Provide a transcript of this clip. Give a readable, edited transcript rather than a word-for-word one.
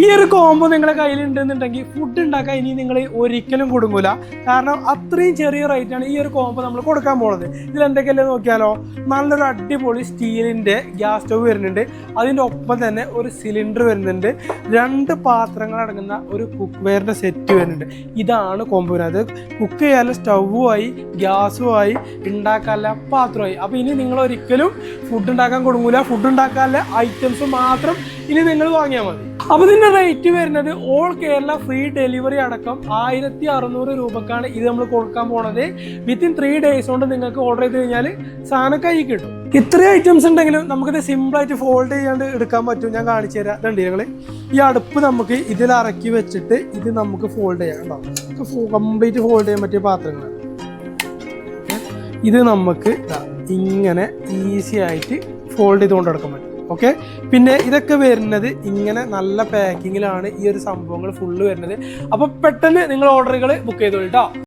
ഈ ഒരു കോംബോ നിങ്ങളുടെ കയ്യിലുണ്ടെന്നുണ്ടെങ്കിൽ ഫുഡ് ഉണ്ടാക്കാൻ ഇനി നിങ്ങൾ ഒരിക്കലും കൊടുങ്ങൂല. കാരണം അത്രയും ചെറിയ റേറ്റാണ് ഈ ഒരു കോംബോ നമ്മൾ കൊടുക്കാൻ പോകുന്നത്. ഇതിലെന്തൊക്കെയല്ലേ നോക്കിയാലോ, നല്ലൊരു അടിപൊളി സ്റ്റീലിൻ്റെ ഗ്യാസ് സ്റ്റവ് വരുന്നുണ്ട്. അതിൻ്റെ ഒപ്പം തന്നെ ഒരു സിലിണ്ടർ വരുന്നുണ്ട്. 2 പാത്രങ്ങൾ അടങ്ങുന്ന ഒരു കുക്ക് വെയറിൻ്റെ സെറ്റ് വരുന്നുണ്ട്. ഇതാണ് കോംബോ. അത് കുക്ക് ചെയ്യാനുള്ള സ്റ്റൗവുമായി ഗ്യാസുമായി ഉണ്ടാക്കാനുള്ള പാത്രമായി. അപ്പോൾ ഇനി നിങ്ങൾ ഒരിക്കലും ഫുഡ് ഉണ്ടാക്കാൻ കൊടുങ്ങൂല. ഫുഡ് ഉണ്ടാക്കാനുള്ള ഐറ്റംസ് മാത്രം ഇനി നിങ്ങൾ വാങ്ങിയാൽ മതി. അപ്പോൾ ഇതിൻ്റെ റേറ്റ് വരുന്നത് ഓൾ കേരള ഫ്രീ ഡെലിവറി അടക്കം 1600 രൂപക്കാണ് ഇത് നമ്മൾ കൊടുക്കാൻ പോണത്. വിത്തിൻ 3 days കൊണ്ട് നിങ്ങൾക്ക് ഓർഡർ ചെയ്ത് കഴിഞ്ഞാൽ സാധനം കൈ കിട്ടും. ഇത്രയും ഐറ്റംസ് ഉണ്ടെങ്കിലും നമുക്കിത് സിമ്പിളായിട്ട് ഫോൾഡ് ചെയ്യാണ്ട് എടുക്കാൻ പറ്റും. ഞാൻ കാണിച്ചു തരാം. രണ്ടീരങ്ങൾ ഈ അടുപ്പ് നമുക്ക് ഇതിൽ ഇറക്കി വെച്ചിട്ട് ഇത് നമുക്ക് ഫോൾഡ് ചെയ്യാം. കേട്ടോ, കംപ്ലീറ്റ് ഫോൾഡ് ചെയ്യാൻ പറ്റിയ പാത്രങ്ങളാണ്. ഇത് നമുക്ക് ഇങ്ങനെ ഈസി ആയിട്ട് ഫോൾഡ് ചെയ്തുകൊണ്ട് എടുക്കാൻ പറ്റും. ഓക്കെ, പിന്നെ ഇതൊക്കെ വരുന്നത് ഇങ്ങനെ നല്ല പാക്കിങ്ങിലാണ് ഈ ഒരു സംഭവങ്ങൾ ഫുള്ള് വരുന്നത്. അപ്പോൾ പെട്ടെന്ന് നിങ്ങൾ ഓർഡറുകൾ ബുക്ക് ചെയ്തോളൂ കേട്ടോ.